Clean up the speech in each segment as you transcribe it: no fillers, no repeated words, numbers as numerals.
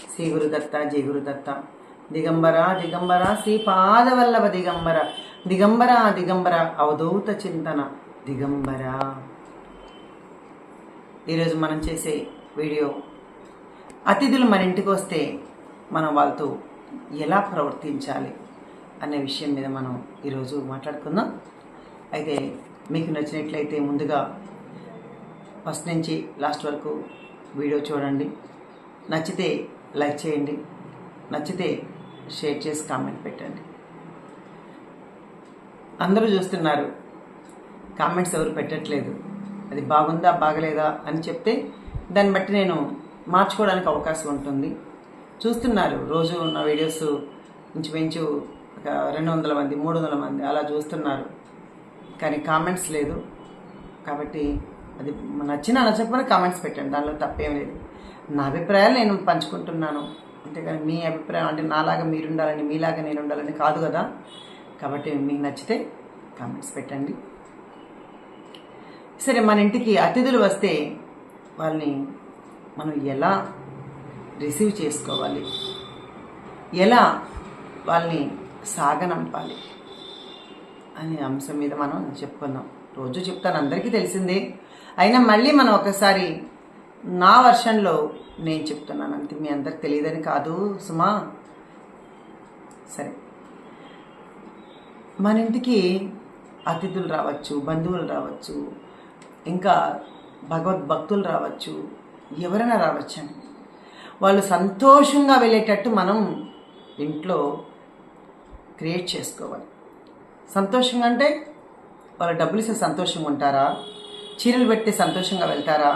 శ్రీ గురుదత్త జయ గురుదత్త. దిగంబర దిగంబర శ్రీపాదవల్లభ దిగంబర దిగంబర దిగంబర అవధూత చింతన దిగంబర. ఈరోజు మనం చేసే వీడియో అతిథులు మన ఇంటికి వస్తే మనం వాళ్ళతో ఎలా ప్రవర్తించాలి అనే విషయం మీద మనం ఈరోజు మాట్లాడుకుందాం. అయితే మీకు నచ్చినట్లయితే ముందుగా ఫస్ట్ నుంచి లాస్ట్ వరకు వీడియో చూడండి. నచ్చితే లైక్ చేయండి, నచ్చితే షేర్ చేసి కామెంట్ పెట్టండి. అందరూ చూస్తున్నారు, కామెంట్స్ ఎవరు పెట్టట్లేదు. అది బాగుందా బాగలేదా అని చెప్తే దాన్ని బట్టి నేను మార్చుకోవడానికి అవకాశం ఉంటుంది. చూస్తున్నారు, రోజు ఉన్న వీడియోస్ ఇంచుమించు ఒక 200 మంది 300 మంది అలా చూస్తున్నారు, కానీ కామెంట్స్ లేదు. కాబట్టి అది నచ్చకపోయినా కామెంట్స్ పెట్టండి, దానిలో తప్పేం లేదు. నా అభిప్రాయాలు నేను పంచుకుంటున్నాను, అంతేగాని మీ అభిప్రాయం అంటే నాలాగా మీరు ఉండాలని మీలాగా నేను ఉండాలని కాదు కదా. కాబట్టి మీకు నచ్చితే కామెంట్స్ పెట్టండి. సరే, మన ఇంటికి అతిథులు వస్తే వాళ్ళని మనం ఎలా రిసీవ్ చేసుకోవాలి, ఎలా వాళ్ళని సాగనంపాలి అనే అంశం మీద మనం చెప్పుకుందాం. రోజు చెప్తాను, అందరికీ తెలిసిందే. అయినా మళ్ళీ మనం ఒకసారి నా వర్షన్లో నేను చెప్తున్నాను అంతే, మీ అందరికి తెలియదని కాదు సుమా. సరే, మన ఇంటికి అతిథులు రావచ్చు, బంధువులు రావచ్చు, ఇంకా భగవద్భక్తులు రావచ్చు, ఎవరైనా రావచ్చండి. వాళ్ళు సంతోషంగా వెళ్ళేటట్టు మనం ఇంట్లో క్రియేట్ చేసుకోవాలి. సంతోషంగా అంటే వాళ్ళు డబ్బులు ఇస్తే సంతోషంగా ఉంటారా, చీరలు పెడితే సంతోషంగా వెళ్తారా,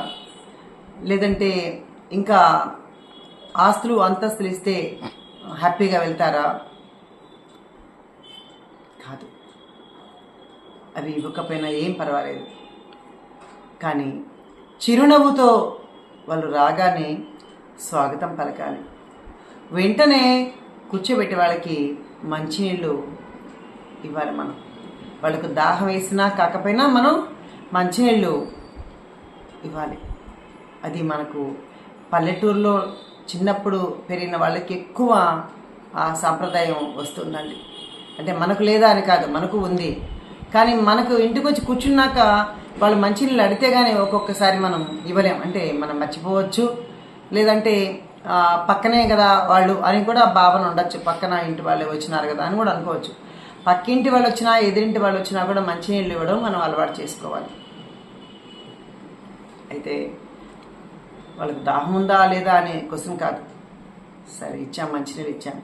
లేదంటే ఇంకా ఆస్తులు అంతస్తులు ఇస్తే హ్యాపీగా వెళ్తారా? కాదు, అవి ఇవ్వకపోయినా ఏం పర్వాలేదు, కానీ చిరునవ్వుతో వాళ్ళు రాగానే స్వాగతం పలకాలి. వెంటనే కూర్చోబెట్టే వాళ్ళకి మంచినీళ్ళు ఇవ్వాలి. మనం వాళ్ళకు దాహం వేసినా కాకపోయినా మనం మంచినీళ్ళు ఇవ్వాలి. అది మనకు పల్లెటూరులో చిన్నప్పుడు పెరిగిన వాళ్ళకి ఎక్కువ ఆ సాంప్రదాయం వస్తుందండి. అంటే మనకు లేదా అని కాదు, మనకు ఉంది. కానీ మనకు ఇంటికి వచ్చి కూర్చున్నాక వాళ్ళు మంచినీళ్ళు అడిగితే కానీ ఒక్కొక్కసారి మనం ఇవ్వలేం. అంటే మనం మర్చిపోవచ్చు, లేదంటే పక్కనే కదా వాళ్ళు అని కూడా భావన ఉండొచ్చు. పక్కన ఇంటి వాళ్ళే వచ్చినారు కదా అని కూడా అనుకోవచ్చు. పక్కింటి వాళ్ళు వచ్చినా ఎదురింటి వాళ్ళు వచ్చినా కూడా మంచినీళ్ళు ఇవ్వడం మనం అలవాటు చేసుకోవాలి. అయితే వాళ్ళకి దాహం ఉందా లేదా అనే క్వశ్చన్ కాదు. సరే, ఇచ్చాం, మంచినీళ్ళు ఇచ్చాం.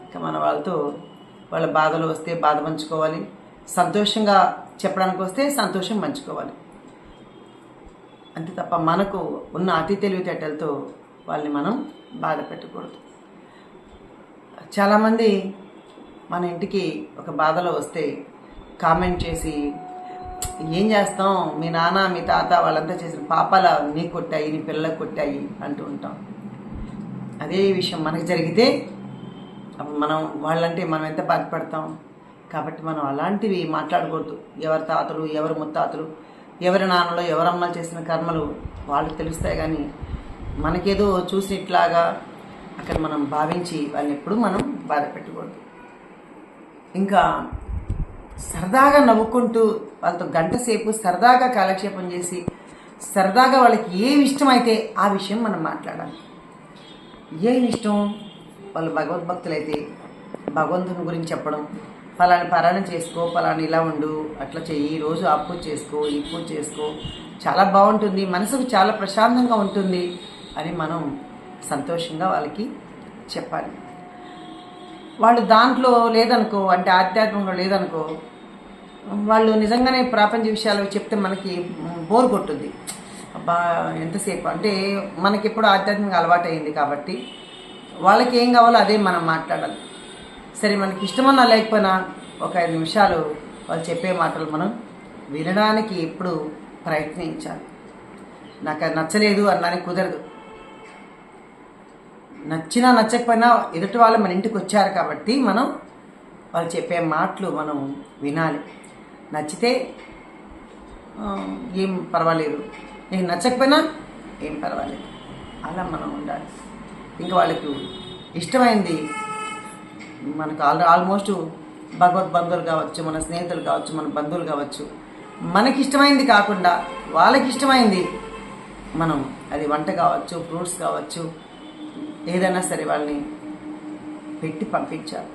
ఇంకా మన వాళ్ళతో వాళ్ళ బాధలు వస్తే బాధ పంచుకోవాలి, సంతోషంగా చెప్పడానికి వస్తే సంతోషం పంచుకోవాలి. అంతే తప్ప మనకు ఉన్న అతి తెలివితేటలతో వాళ్ళని మనం బాధ పెట్టకూడదు. చాలామంది మన ఇంటికి ఒక బాధలో వస్తే కామెంట్ చేసి, ఏం చేస్తాం, మీ నాన్న మీ తాత వాళ్ళంతా చేసిన పాపాల నీ కొట్టాయి, నీ పిల్లలకు కొట్టాయి అంటూ ఉంటాం. అదే విషయం మనకు జరిగితే అప్పుడు మనం వాళ్ళంటే మనం ఎంత బాధపడతాం. కాబట్టి మనం అలాంటివి మాట్లాడకూడదు. ఎవరి తాతలు, ఎవరి ముత్తాతలు, ఎవరి నాన్నలు, ఎవరమ్మలు చేసిన కర్మలు వాళ్ళకి తెలుస్తాయి. కానీ మనకేదో చూసినట్లాగా అక్కడ మనం భావించి వాళ్ళని ఎప్పుడు మనం బాధ పెట్టకూడదు. ఇంకా సరదాగా నవ్వుకుంటూ వాళ్ళతో గంట సేపు సరదాగా కాలక్షేపం చేసి సరదాగా వాళ్ళకి ఏమి ఇష్టమైతే ఆ విషయం మనం మాట్లాడాలి. ఏమి ఇష్టం, వాళ్ళు భగవద్భక్తులైతే భగవంతుని గురించి చెప్పడం, ఫలాని పారాయణ చేసుకో, ఫలాని ఇలా ఉండు, అట్లా చెయ్యి, రోజు ఆ పూజ చేసుకో, ఈ పూజ చేసుకో, చాలా బాగుంటుంది, మనసుకు చాలా ప్రశాంతంగా ఉంటుంది అని మనం సంతోషంగా వాళ్ళకి చెప్పాలి. వాళ్ళు దాంట్లో లేదనుకో, అంటే ఆధ్యాత్మికంలో లేదనుకో, వాళ్ళు నిజంగానే ప్రాపంచ విషయాలు చెప్తే మనకి బోర్ కొట్టుద్ది. అబ్బా ఎంతసేపు, అంటే మనకి ఎప్పుడు ఆధ్యాత్మికంగా అలవాటు అయింది కాబట్టి వాళ్ళకి ఏం కావాలో అదే మనం మాట్లాడాలి. సరే, మనకి ఇష్టమన్నా లేకపోయినా ఒక 5 నిమిషాలు వాళ్ళు చెప్పే మాటలు మనం వినడానికి ఎప్పుడు ప్రయత్నించాలి. నాకు అది నచ్చలేదు అనడానికి కుదరదు. నచ్చినా నచ్చకపోయినా ఎదుటి వాళ్ళు మన ఇంటికి వచ్చారు కాబట్టి మనం వాళ్ళు చెప్పే మాటలు మనం వినాలి. నచ్చితే ఏం పర్వాలేదు, నీకు నచ్చకపోయినా ఏం పర్వాలేదు, అలా మనం ఉండాలి. ఇంకా వాళ్ళకి ఇష్టమైంది మనకు ఆల్మోస్ట్ భగవద్ బంధువులు కావచ్చు, మన స్నేహితులు కావచ్చు, మన బంధువులు కావచ్చు, మనకి ఇష్టమైంది కాకుండా వాళ్ళకి ఇష్టమైంది మనం, అది వంట కావచ్చు, ఫ్రూట్స్ కావచ్చు, ఏదైనా సరే వాళ్ళని పెట్టి పంపించాలి.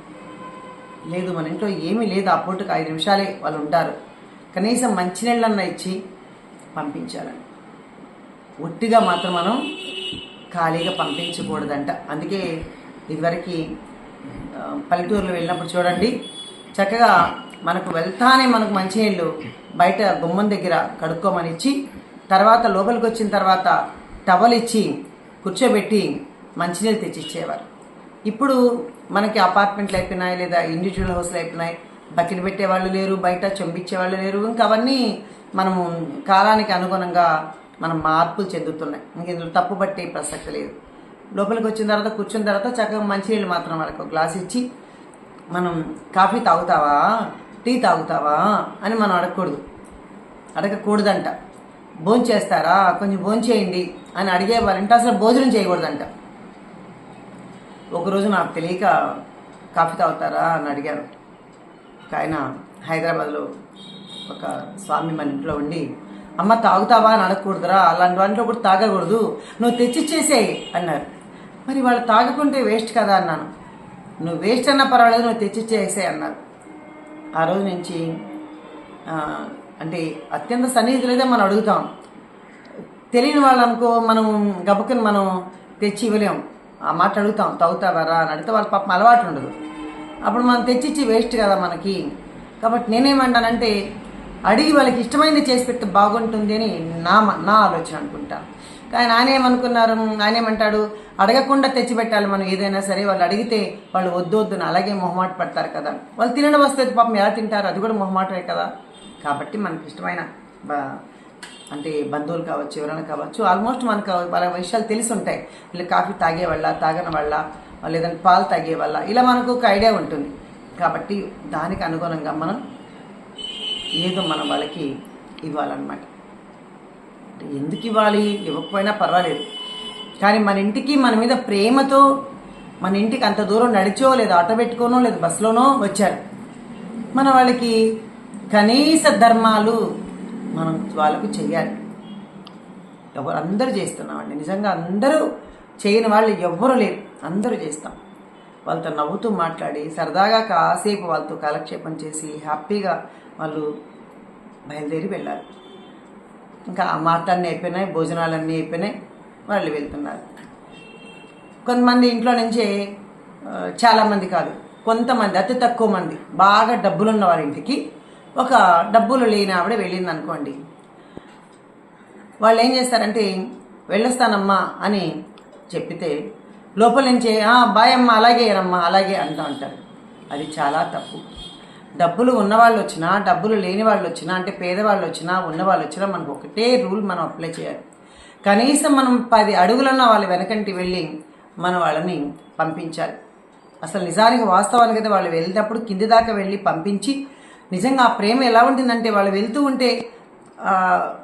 లేదు మన ఇంట్లో ఏమీ లేదు, ఆ పూటకు 5 నిమిషాలే వాళ్ళు ఉంటారు, కనీసం మంచినీళ్ళన్నా ఇచ్చి పంపించాలని. ఒట్టిగా మాత్రం మనం ఖాళీగా పంపించకూడదంట. అందుకే ఇదివరకు పల్లెటూరులో వెళ్ళినప్పుడు చూడండి, చక్కగా మనకు వెళ్తానే మనకు మంచినీళ్ళు బయట గుమ్మం దగ్గర కడుక్కోమని ఇచ్చి, తర్వాత లోపలికి వచ్చిన తర్వాత టవల్ ఇచ్చి కూర్చోబెట్టి మంచినీళ్ళు తెచ్చిచ్చేవారు. ఇప్పుడు మనకి అపార్ట్మెంట్లు అయిపోయినాయి, లేదా ఇండివిజువల్ హౌస్లు అయిపోయినాయి, బకెట్ పెట్టేవాళ్ళు లేరు, బయట చెంబిచ్చేవాళ్ళు లేరు. ఇంకా అవన్నీ మనము కాలానికి అనుగుణంగా మనం మార్పులు చెందుతున్నాయి. ఇంక ఇందులో తప్పు పట్టే ప్రసక్తి లేదు. లోపలికి వచ్చిన తర్వాత కూర్చున్న తర్వాత చక్కగా మంచినీళ్ళు మాత్రం వాళ్ళకి ఒక గ్లాస్ ఇచ్చి, మనం కాఫీ తాగుతావా, టీ తాగుతావా అని మనం అడగకూడదంట. భోంచేస్తారా, కొంచెం భోంచేయండి అని అడిగే వాళ్ళంటే అసలు భోజనం చేయకూడదంట. ఒకరోజు నాకు తెలియక కాఫీ తాగుతారా అని అడిగారు. ఒక ఆయన హైదరాబాద్లో ఒక స్వామి మన ఇంట్లో ఉండి, అమ్మ తాగుతావా అని అడగకూడదురా, అలాంటి వాటిలో కూడా తాగకూడదు, నువ్వు తెచ్చిచ్చేసేయి అన్నారు. మరి వాళ్ళు తాగకుంటే వేస్ట్ కదా అన్నాను. నువ్వు వేస్ట్ అన్నా పర్వాలేదు, నువ్వు తెచ్చిచ్చేసేయి అన్నారు. ఆ రోజు నుంచి అంటే అత్యంత సన్నిహితులైతే మనం అడుగుతాం, తెలియని వాళ్ళు అనుకో మనం గబుకని మనం తెచ్చి ఇవ్వలేం. ఆ మాట అడుగుతాం, తాగుతావారా అని అడిగితే వాళ్ళ పాపం అలవాటు ఉండదు, అప్పుడు మనం తెచ్చిచ్చి వేస్ట్ కదా మనకి. కాబట్టి నేనేమంటానంటే అడిగి వాళ్ళకి ఇష్టమైనది చేసి పెడితే బాగుంటుంది అని నా ఆలోచన అనుకుంటా. కానీ ఆయన ఏమంటాడు, అడగకుండా తెచ్చిపెట్టాలి మనం ఏదైనా సరే. వాళ్ళు అడిగితే వాళ్ళు వద్దు అలాగే మొహమాట పడతారు కదా, వాళ్ళు తినడం వస్తే పాపం ఎలా తింటారు, అది కూడా మొహమాటమే కదా. కాబట్టి మనకి ఇష్టమైన అంటే బంధువులు కావచ్చు, ఎవరైనా కావచ్చు, ఆల్మోస్ట్ మనకు వాళ్ళ విషయాలు తెలిసి ఉంటాయి. వీళ్ళు కాఫీ తాగేవాళ్ళ, తాగని వాళ్ళ, లేదంటే పాలు తాగేవాళ్ళ, ఇలా మనకు ఒక ఐడియా ఉంటుంది. కాబట్టి దానికి అనుగుణంగా మనం ఏదో మనం వాళ్ళకి ఇవ్వాలన్నమాట. ఎందుకు ఇవ్వాలి, ఇవ్వకపోయినా పర్వాలేదు, కానీ మన ఇంటికి మన మీద ప్రేమతో, మన ఇంటికి అంత దూరం నడిచో లేదా ఆటో పెట్టుకోనో లేదా బస్సులోనో వచ్చారు, మన వాళ్ళకి కనీస ధర్మాలు మనం వాళ్ళకు చెయ్యాలి. అందరూ చేస్తున్నామండి, నిజంగా అందరూ చేయని వాళ్ళు ఎవ్వరూ లేరు, అందరూ చేస్తాం. వాళ్ళతో నవ్వుతూ మాట్లాడి సరదాగా కాసేపు వాళ్ళతో కాలక్షేపం చేసి హ్యాపీగా వాళ్ళు బయలుదేరి వెళ్ళాలి. ఇంకా ఆ మాటలన్నీ అయిపోయినాయి, భోజనాలన్నీ అయిపోయినాయి, వాళ్ళు వెళ్తున్నారు. కొంతమంది ఇంట్లో నుంచే, చాలామంది కాదు, కొంతమంది, అతి తక్కువ మంది బాగా డబ్బులున్న వారి ఇంటికి ఒక డబ్బులు లేని ఆవిడ వెళ్ళింది అనుకోండి. వాళ్ళు ఏం చేస్తారంటే, వెళ్ళొస్తానమ్మా అని చెప్పితే లోపల నుంచే బాయ్ అమ్మ, అలాగే రమ్మా, అలాగే అంటూ ఉంటారు. అది చాలా తప్పు. డబ్బులు ఉన్నవాళ్ళు వచ్చినా, డబ్బులు లేని వాళ్ళు వచ్చినా, అంటే పేదవాళ్ళు వచ్చినా, ఉన్నవాళ్ళు వచ్చినా, మనకు ఒకటే రూల్ మనం అప్లై చేయాలి. కనీసం మనం 10 అడుగులన్న వాళ్ళ వెనకంటి వెళ్ళి మన వాళ్ళని పంపించాలి. అసలు నిజానికి వాస్తవానికి అయితే వాళ్ళు వెళ్ళినప్పుడు కింది దాకా వెళ్ళి పంపించి, నిజంగా ఆ ప్రేమ ఎలా ఉంటుందంటే, వాళ్ళు వెళ్తూ ఉంటే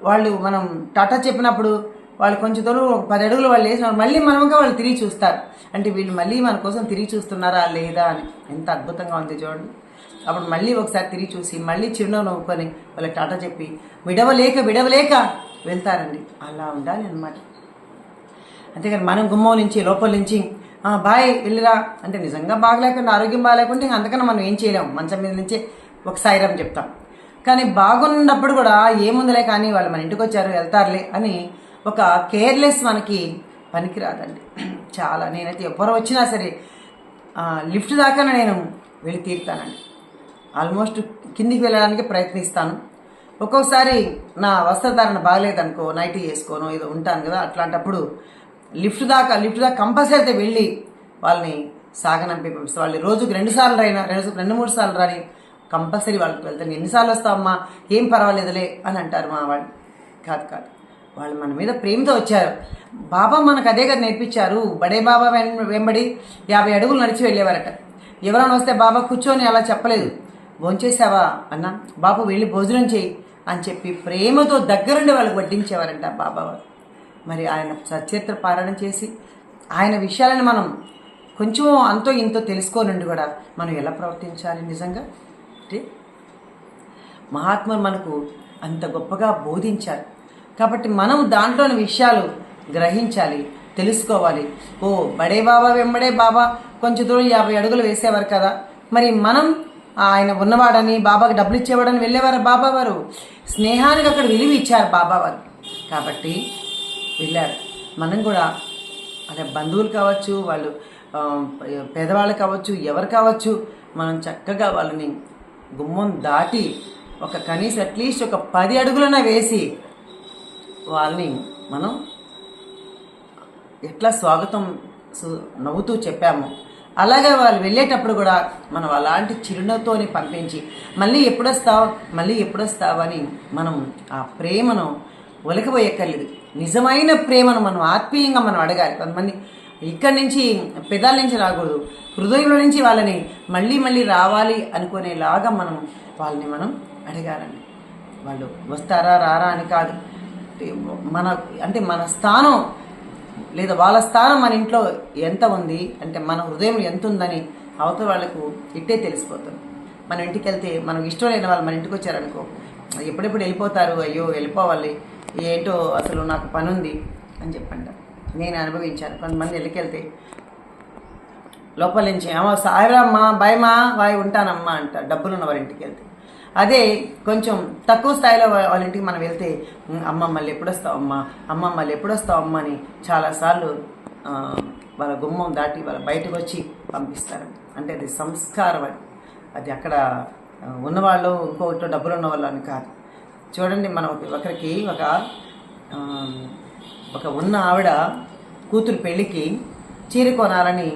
వాళ్ళు మనం టాటా చెప్పినప్పుడు వాళ్ళు కొంచెం దూరం 10 అడుగులు వాళ్ళు వేసినప్పుడు మళ్ళీ మనముగా వాళ్ళు తిరిగి చూస్తారు. అంటే వీళ్ళు మళ్ళీ మన కోసం తిరిగి చూస్తున్నారా లేదా అని. ఎంత అద్భుతంగా ఉంది చూడండి. అప్పుడు మళ్ళీ ఒకసారి తిరిగి చూసి మళ్ళీ చిరునవ్వు నవ్వుకొని వాళ్ళకి టాటా చెప్పి విడవలేక వెళ్తారండి. అలా ఉండాలి అన్నమాట. అంతేకాని మనం గుమ్మం నుంచి లోపల నుంచి బాయ్ వెళ్ళిరా అంటే, నిజంగా బాగలేకుండా, ఆరోగ్యం బాగాలేకుంటే ఇంకా అంతకన్నా మనం ఏం చేయలేము. మంచం మీద నుంచే ఒక సాయిరాం చెప్తాం. కానీ బాగున్నప్పుడు కూడా ఏముందిలే, కానీ వాళ్ళు మన ఇంటికి వచ్చారు వెళ్తారులే అని ఒక కేర్లెస్ మనకి పనికిరాదండి. చాలా, నేనైతే ఎవరు వచ్చినా సరే లిఫ్ట్ దాకా నేను వెళ్ళి తీరుతానండి. ఆల్మోస్ట్ కిందికి వెళ్ళడానికి ప్రయత్నిస్తాను. ఒక్కొక్కసారి నా వస్త్రధారణ బాగలేదనుకో, నైటీ వేసుకోను ఏదో ఉంటాను కదా, అట్లాంటప్పుడు లిఫ్ట్ దాకా కంపల్సరీ అయితే వెళ్ళి వాళ్ళని సాగనంపి పంపిస్తాను. వాళ్ళు రోజుకి 2 సార్లు అయినా, 2-3 సార్లు రాని కంపల్సరీ వాళ్ళకి వెళ్తాను. ఎన్నిసార్లు వస్తావమ్మా, ఏం పర్వాలేదులే అని అంటారు మా వాళ్ళు. కాదు, వాళ్ళు మన మీద ప్రేమతో వచ్చారు. బాబా మనకు అదే కదా నేర్పించారు. బడే బాబా వెంబడి 50 అడుగులు నడిచి వెళ్ళేవారట. ఎవరైనా వస్తే బాబా కూర్చొని అలా చెప్పలేదు, భోంచేసావా అన్న, బాబు వెళ్ళి భోజనం చేయి అని చెప్పి ప్రేమతో దగ్గరుండి వాళ్ళకి వడ్డించేవారంట బాబా వారు. మరి ఆయన సచరిత్ర పారాయణ చేసి ఆయన విషయాలను మనం కొంచెం అంతో ఇంతో తెలుసుకోనండి కూడా మనం ఎలా ప్రవర్తించాలి నిజంగా అంటే మహాత్ములు మనకు అంత గొప్పగా బోధించారు కాబట్టి మనం దాంట్లోని విషయాలు గ్రహించాలి, తెలుసుకోవాలి. ఓ బడే బాబా వెంబడే బాబా కొంచెం దూరం 50 అడుగులు వేసేవారు కదా, మరి మనం ఆయన ఉన్నవాడని బాబాకి డబ్బులు ఇచ్చేవాడని వెళ్ళేవారు బాబా వారు. స్నేహానికి అక్కడ విలువ ఇచ్చారు బాబా వారు కాబట్టి వెళ్ళారు. మనం కూడా అదే బంధువులు కావచ్చు, వాళ్ళు పేదవాళ్ళు కావచ్చు, ఎవరు కావచ్చు, మనం చక్కగా వాళ్ళని గుమ్మం దాటి ఒక కనీసం అట్లీస్ట్ ఒక 10 అడుగులన వేసి వాళ్ళని మనం ఎట్లా స్వాగతం నవ్వుతూ చెప్పాము అలాగే వాళ్ళు వెళ్ళేటప్పుడు కూడా మనం అలాంటి చిరునవ్వుతోని పంపించి మళ్ళీ ఎప్పుడొస్తావు అని మనం ఆ ప్రేమను ఒలకబోయక్కర్లేదు. నిజమైన ప్రేమను మనం ఆత్మీయంగా మనం అడగాలి. కొంతమంది ఇక్కడి నుంచి పెదాల నుంచి రాకూడదు, హృదయంలో నుంచి వాళ్ళని మళ్ళీ రావాలి అనుకునేలాగా వాళ్ళని మనం అడగాలండి. వాళ్ళు వస్తారా రారా అని కాదు, మన స్థానం లేదా వాళ్ళ స్థానం మన ఇంట్లో ఎంత ఉంది అంటే మన హృదయం ఎంత ఉందని అవతల వాళ్ళకు ఇట్టే తెలిసిపోతుంది. మనం ఇంటికి వెళ్తే మనం ఇష్టం లేని వాళ్ళు మన ఇంటికి వచ్చారనుకో, ఎప్పుడెప్పుడు వెళ్ళిపోతారు, అయ్యో వెళ్ళిపోవాలి, ఏంటో అసలు నాకు పని ఉంది అని చెప్పండి. నేను అనుభవించాను. కొంతమంది వెళ్ళికెళ్తే లోపల నుంచి సాయిరామ్మా బాయ్మా బాయ్ ఉంటానమ్మా అంట డబ్బులున్న వారి ఇంటికి వెళ్తే. అదే కొంచెం తక్కువ స్థాయిలో వాళ్ళ ఇంటికి మనం వెళ్తే అమ్మ మళ్ళీ ఎప్పుడొస్తావమ్మా అని చాలాసార్లు వాళ్ళ గుమ్మం దాటి వాళ్ళ బయటకు వచ్చి పంపిస్తారు. అంటే అది సంస్కారం. అది అక్కడ ఉన్నవాళ్ళు ఇంకొకటి డబ్బులు ఉన్న వాళ్ళు అని కాదు. చూడండి, మనం ఒకరికి ఒక ఉన్న ఆవిడ కూతురు పెళ్ళికి చీర కొనాలని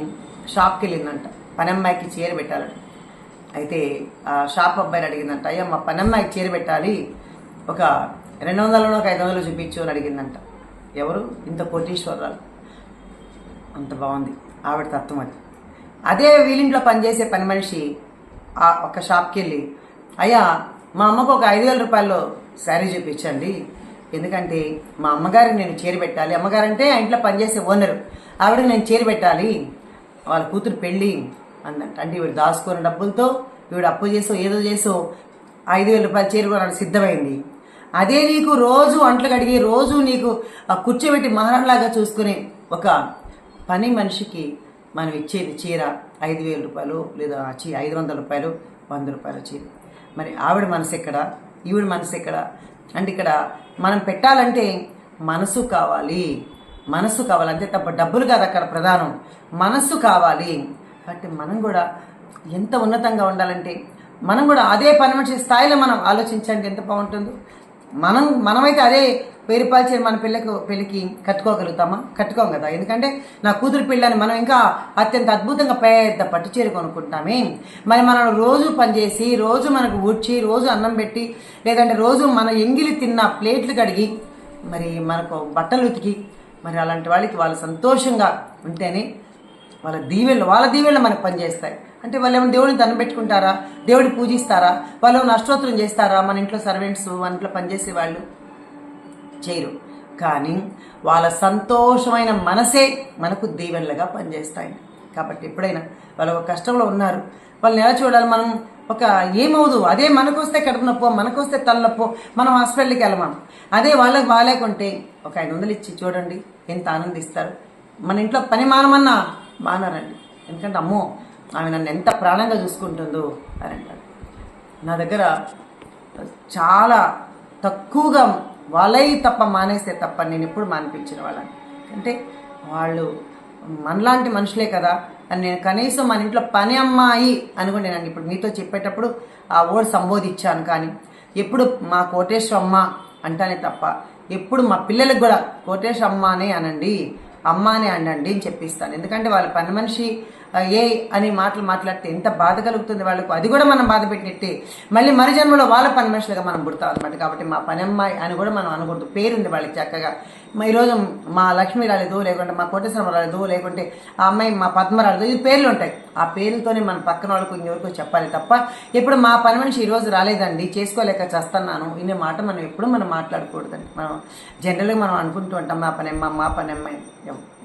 షాప్కి వెళ్ళిందంట. పనమ్మాయికి చీర పెట్టాలని. అయితే ఆ షాప్ అబ్బాయిని అడిగిందంట, అయ్యా మా పనమ్మాయికి చీర పెట్టాలి, ఒక 200 ఒక 500 చూపించు అని అడిగిందంట. ఎవరు? ఇంత కోటీశ్వరరాలు. అంత బాగుంది ఆవిడ తత్వం అది. అదే వీళ్ళింట్లో పనిచేసే పని మనిషి ఆ ఒక షాప్కి వెళ్ళి, అయ్యా మా అమ్మకు ఒక 5,000 రూపాయల్లో శారీ చూపించండి, ఎందుకంటే మా అమ్మగారికి నేను చీర పెట్టాలి. అమ్మగారంటే ఆ ఇంట్లో పనిచేసే ఓనరు, ఆవిడకి నేను చీర పెట్టాలి, వాళ్ళ కూతురు పెళ్ళి అందంట. అంటే వీడు దాచుకున్న డబ్బులతో వీడు అప్పు చేసో ఏదో చేసో 5,000 రూపాయలు చీర కొనడానికి సిద్ధమైంది. అదే నీకు రోజు అంట్లు కడిగి రోజు నీకు కూర్చోబెట్టి మహారాణిలాగా చూసుకునే ఒక పని మనిషికి మనం ఇచ్చేది చీర 5,000 రూపాయలు లేదా 500 రూపాయలు 100 రూపాయల చీర. మరి ఆవిడ మనసు ఎక్కడ, ఈవిడ మనసు ఎక్కడ? అంటే ఇక్కడ మనం పెట్టాలంటే మనసు కావాలి అంతే తప్ప డబ్బులు కాదు అక్కడ ప్రధానం, మనస్సు కావాలి. కాబట్టి మనం కూడా ఎంత ఉన్నతంగా ఉండాలంటే మనం కూడా అదే పని మనిషి స్థాయిలో మనం ఆలోచించండి ఎంత బాగుంటుందో. మనమైతే అదే 1000 రూపాయల చీర మన పెళ్ళికి కట్టుకోగలుగుతామా? కట్టుకోం కదా. ఎందుకంటే నా కూతురు పెళ్ళని మనం ఇంకా అత్యంత అద్భుతంగా పెద్ద పట్టు చీర కొనుక్కుంటామే. మరి మనం రోజు పనిచేసి రోజు మనకు ఊడ్చి రోజు అన్నం పెట్టి లేదంటే రోజు మన ఎంగిలి తిన్న ప్లేట్లు కడిగి మరి మనకు బట్టలు ఉతికి మరి అలాంటి వాళ్ళకి వాళ్ళు సంతోషంగా ఉంటేనే వాళ్ళ దీవెళ్ళు మనకు పనిచేస్తాయి. అంటే వాళ్ళు ఏమైనా దేవుడిని దండం పెట్టుకుంటారా, దేవుడిని పూజిస్తారా, వాళ్ళు ఏమైనా అష్టోత్తరం చేస్తారా? మన ఇంట్లో సర్వెంట్స్ మన ఇంట్లో పనిచేసే వాళ్ళు చేయరు. కానీ వాళ్ళ సంతోషమైన మనసే మనకు దీవెనలుగా పనిచేస్తాయి. కాబట్టి ఎప్పుడైనా వాళ్ళు ఒక కష్టంలో ఉన్నారు, వాళ్ళని ఎలా చూడాలి? మనం ఏమవుదు, అదే మనకొస్తే కడుపు నొప్పో మనకొస్తే తలనొప్పో మనం హాస్పిటల్కి వెళ్ళమాం. అదే వాళ్ళకి బాగాలేకుంటే ఒక 500 ఇచ్చి చూడండి ఎంత ఆనందిస్తారు. మన ఇంట్లో పని మానమన్నా మానరండి. ఎందుకంటే అమ్మో ఆమె నన్ను ఎంత ప్రాణంగా చూసుకుంటుందో అని అంటారు. నా దగ్గర చాలా తక్కువగా వాళ్ళే తప్ప మానేస్తే తప్ప నేను ఎప్పుడు మానిపించిన వాళ్ళని. అంటే వాళ్ళు మనలాంటి మనుషులే కదా అని నేను కనీసం మన ఇంట్లో పని అమ్మాయి అనుకోండి. నేను ఇప్పుడు మీతో చెప్పేటప్పుడు ఆ వర్డ్ సంబోధించాను, కానీ ఎప్పుడు మా కోటేశ్వర అమ్మ అంటానే తప్ప ఎప్పుడు మా పిల్లలకు కూడా కోటేశ్వర అమ్మానే అనండి, అమ్మానే అనండి అని చెప్పిస్తాను. ఎందుకంటే వాళ్ళ పని మనిషి అని మాట్లాడితే ఎంత బాధ కలుగుతుంది వాళ్ళకు. అది కూడా మనం బాధ పెట్టినట్టే మళ్ళీ మరి జన్మలో వాళ్ళ పని మనుషులుగా మనం పుడతాం అనమాట. కాబట్టి మా పని అమ్మాయి అని కూడా మనం అనకూడదు. పేరుంది వాళ్ళకి చక్కగా. ఈరోజు మా లక్ష్మి రాలేదు, లేకుంటే మా కోటేశ్వరం రాలేదు, లేకుంటే ఆ అమ్మాయి మా పద్మ రాలేదు, ఇది పేర్లు ఉంటాయి. ఆ పేర్లతోనే మన పక్కన వాళ్ళకు ఇంకెవరికో చెప్పాలి తప్ప ఇప్పుడు మా పని మనిషి ఈరోజు రాలేదండి చేసుకోలేక చేస్తున్నాను ఇనే మాట మనం ఎప్పుడు మనం మాట్లాడకూడదండి. మనం జనరల్గా మనం అనుకుంటూ ఉంటాం మా పని అమ్మాయి.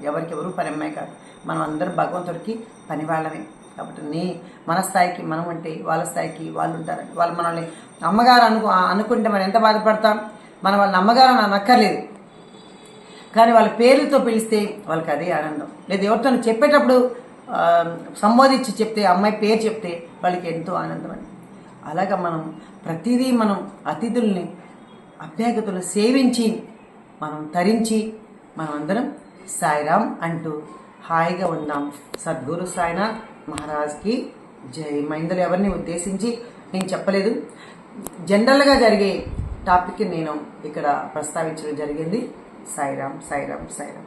ఎవరికెవరు పని అమ్మాయి కాదు. మనం అందరం భగవంతుడికి పని వాళ్ళమే. కాబట్టి మన స్థాయికి మనం ఉంటే వాళ్ళ స్థాయికి వాళ్ళు ఉంటారని. వాళ్ళు మనల్ని అమ్మగారు అనుకుంటే మనం ఎంత బాధపడతాం. మనం వాళ్ళని అమ్మగారు అని అనక్కర్లేదు, కానీ వాళ్ళ పేర్లతో పిలిస్తే వాళ్ళకి అదే ఆనందం. లేదా ఎవరితో చెప్పేటప్పుడు సంబోధించి చెప్తే, అమ్మాయి పేరు చెప్తే వాళ్ళకి ఎంతో ఆనందం అని. అలాగా మనం ప్రతిదీ మనం అతిథుల్ని అభ్యాగతులు సేవించి మనం తరించి మనం అందరం సాయిరామ్ అంటూ హాయిగా ఉందాం. సద్గురు సాయినాథ్ మహారాజ్కి జై. ఇందులో ఎవరిని ఉద్దేశించి నేను చెప్పలేదు, జనరల్గా జరిగే టాపిక్ నేను ఇక్కడ ప్రస్తావించడం జరిగింది. సాయిరామ్, సాయిరామ్, సాయిరామ్.